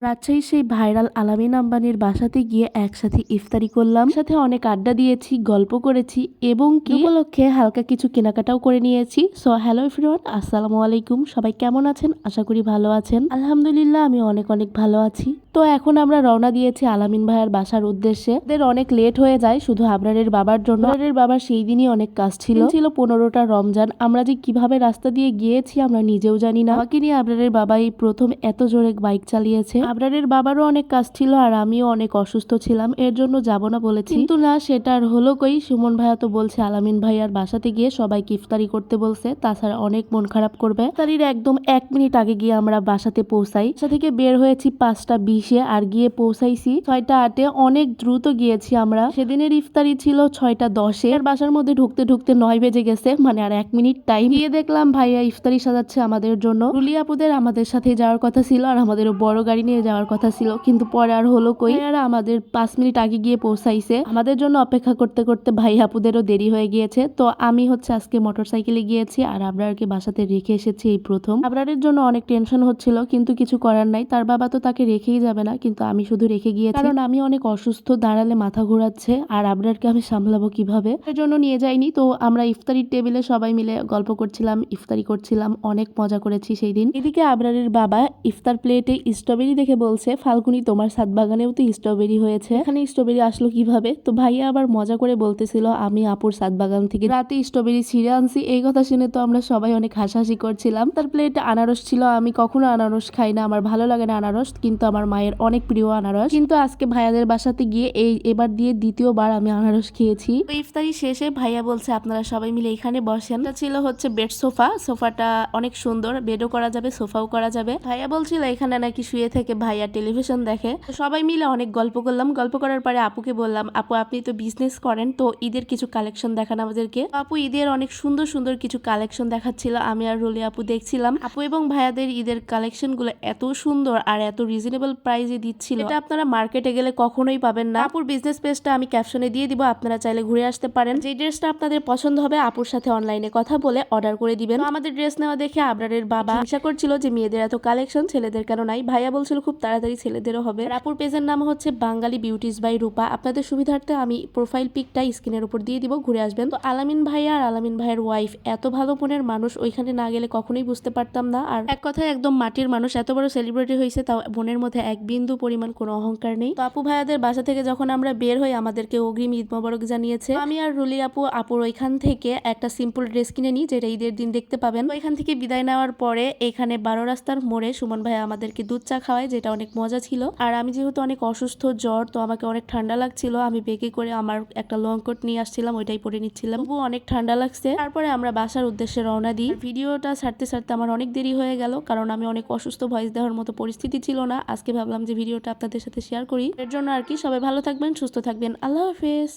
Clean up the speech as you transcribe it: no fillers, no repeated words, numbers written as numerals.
রাজশাহীর সেই ভাইরাল আলামিন আম্বানির বাসাতে গিয়ে একসাথে ইফতারি করলাম, সাথে অনেক আড্ডা দিয়েছি, গল্প করেছি এবং কি উপলক্ষে হালকা কিছু কেনাকাটাও করে নিয়েছি। সো হ্যালো এভরিওয়ান, আসসালামু আলাইকুম। সবাই কেমন আছেন? আশা করি ভালো আছেন। আলহামদুলিল্লাহ আমি অনেক অনেক ভালো আছি। তো এখন আমরা রওনা দিয়েছি আলামিন ভাইয়ার বাসার উদ্দেশ্যে। ওদের অনেক লেট হয়ে যায় শুধু আবরারের বাবার জন্য। আবরারের বাবার সেই দিনই অনেক কাজ ছিল 15টা রমজান। আমরা যে কিভাবে রাস্তা দিয়ে গিয়েছি আমরা নিজেও জানি না। আমাকে নিয়ে আবরারের বাবা এই প্রথম এত জোরে বাইক চালিয়েছে। আবরারের বাবারও অনেক কাজ ছিল আর আমিও অনেক অসুস্থ ছিলাম, এর জন্য যাব না বলেছি, কিন্তু না সেটা আর হলো কই। সুমন ভাইয়া তো বলছে আলামিন ভাইয়ার বাসাতে গিয়ে সবাইকে ইফতারি করতে বলছে, তাছাড়া অনেক মন খারাপ করবে। ইফতারির একদম 1 মিনিট আগে গিয়ে আমরা বাসাতে পৌঁছাই। বাসা থেকে বের হয়েছি 5টা 20-এ আর গিয়ে পৌঁছাইছি 6টা 8-এ। অনেক দ্রুত গিয়েছি আমরা। সেদিনের ইফতারি ছিল 6টা 10-এ। আর বাসার মধ্যে ঢুকতে ঢুকতে 9 বেজে গেছে, মানে আর 1 মিনিট টাইম। গিয়ে দেখলাম ভাইয়া ইফতারি সাজাচ্ছে আমাদের জন্য। রুলি আপুদের আমাদের সাথে যাওয়ার কথা ছিল আর আমাদেরও বড় গাড়ি নিয়ে যাওয়ার কথা ছিল, কিন্তু পরে আর হলো কই। ভাইয়ারা আমাদের 5 মিনিট আগে গিয়ে পৌঁছাইছে। আমাদের জন্য অপেক্ষা করতে করতে ভাই আপুদেরও দেরি হয়ে গিয়েছে। তো আমি হচ্ছে আজকে মোটরসাইকেলে গিয়েছি আর আবরারকে বাসাতে রেখে এসেছি এই প্রথম। আবরারের জন্য অনেক টেনশন হচ্ছিল, কিন্তু কিছু করার নাই, তার বাবা তো তাকে রেখেই যাবে না, কিন্তু আমি শুধু রেখে গিয়েছি কারণ আমি অনেক অসুস্থ, দাঁড়ালে মাথা ঘোরাচ্ছে আর আবরারকে আমি সামলাবো কিভাবে, এর জন্য নিয়ে যাইনি। তো আমরা ইফতারির টেবিলে সবাই মিলে গল্প করছিলাম, ইফতারি করছিলাম, অনেক মজা করেছি সেই দিন। এদিকে আবরারের বাবা ইফতার প্লেটে স্ট্রবেরি দেখে বলছে, ফাল্গুনি তোমার ছাদ বাগানেও তো স্ট্রবেরি হয়েছে, এখানে স্ট্রবেরি আসলো কিভাবে? তো ভাইয়া আবার মজা করে বলতেছিল আমি আপুর ছাদ বাগান থেকে রাতে স্ট্রবেরি ছিঁড়ে আনছি। এই কথা শুনে তো আমরা সবাই অনেক হাসাহাসি করছিলাম। তার প্লেটে আনারস ছিল, আমি কখনো আনারস খাই না, আমার ভালো লাগে না আনারস, কিন্তু আমার মায়ের অনেক প্রিয় আনারস। কিন্তু আজকে ভাইয়াদের বাসাতে গিয়ে এবার দিয়ে দ্বিতীয়বার আমি আনারস খেয়েছি। তো ইফতারি শেষে ভাইয়া বলছে আপনারা সবাই মিলে এখানে বসেন। এটা ছিল হচ্ছে বেড সোফা, সোফাটা অনেক সুন্দর, বেডও করা যাবে সোফাও করা যাবে। ভাইয়া বলছিল এখানে নাকি শুয়ে থেকে ভাইয়া টেলিভিশন দেখে। তো সবাই মিলে অনেক গল্প করলাম। গল্প করার পরে আপুকে বললাম, আপু আপনি তো বিজনেস করেন, তো ঈদের কিছু কালেকশন দেখান আমাদেরকে। আপু ঈদের অনেক সুন্দর সুন্দর কিছু কালেকশন দেখাচ্ছিল, আমি আর রুলি আপু দেখছিলাম। আপু এবং ভাইয়াদের ঈদের কালেকশন গুলো এত সুন্দর আর এত রিজনেবল প্রাইসে দিচ্ছিল, এটা আপনারা মার্কেটে গেলে কখনোই পাবেন না। আপুর বিজনেস পেজটা আমি ক্যাপশনে দিয়ে দিব, আপনারা চাইলে ঘুরে আসতে পারেন। যে ড্রেসটা আপনাদের পছন্দ হবে আপুর সাথে অনলাইনে কথা বলে অর্ডার করে দিবেন। আমাদের ড্রেস নেওয়া দেখে আবরারের বাবা আশা করছিল যে মেয়েদের এত কালেকশন, ছেলেদের কেন নাই। ভাইয়া বলছিল খুব তাড়াতাড়ি ছেলেদেরও হবে। আপুর পেজের নাম হচ্ছে বাঙালি বিউটিস বাই রূপা। আপনাদের সুবিধার্থে আমি প্রোফাইল পিকটা স্ক্রিনের উপর দিয়ে দিব, ঘুরে আসবেন। তো আলামিন ভাইয়া আর আলামিন ভাইয়ের ওয়াইফ এত ভালো মনের মানুষ, ওইখানে না গেলে কখনোই বুঝতে পারতাম না। আর এক কথায় একদম মাটির মানুষ, এত বড় সেলিব্রিটি হয়েছে তাও মনের মধ্যে এক বিন্দু পরিমাণ কোনো অহংকার নেই। তো আপু ভাইয়াদের বাসা থেকে যখন আমরা বের হই আমাদেরকে অগ্রিম ঈদ মোবারক জানিয়েছে। আমি আর রুলি আপুর ওইখান থেকে একটা সিম্পল ড্রেস কিনে নিই, যেটা ঈদের দিন দেখতে পাবেন। তো এখান থেকে বিদায় নেওয়ার পরে এখানে 12 রাস্তার মোড়ে সুমন ভাইয়া আমাদেরকে দুধ চা খাওয়ায়, যেটা অনেক মজা ছিল। আর আমি যেহেতু অনেক অসুস্থ, জ্বর, তো আমাকে অনেক ঠান্ডা লাগছিল, আমি বেগে করে আমার একটা লং কোট নিয়ে আসছিলাম, ওইটাই পরে নিচ্ছিলাম, তবুও অনেক ঠান্ডা লাগছে। তারপরে আমরা বাসার উদ্দেশ্যে রওনা দিই। ভিডিওটা ছাড়তে ছাড়তে আমার অনেক দেরি হয়ে গেল, কারণ আমি অনেক অসুস্থ, ভয়েস দেওয়ার মতো পরিস্থিতি ছিল না। আজকে ভাবলাম যে ভিডিওটা আপনাদের সাথে শেয়ার করি, এর জন্য আর কি। সবাই ভালো থাকবেন, সুস্থ থাকবেন, আল্লাহ হাফেজ।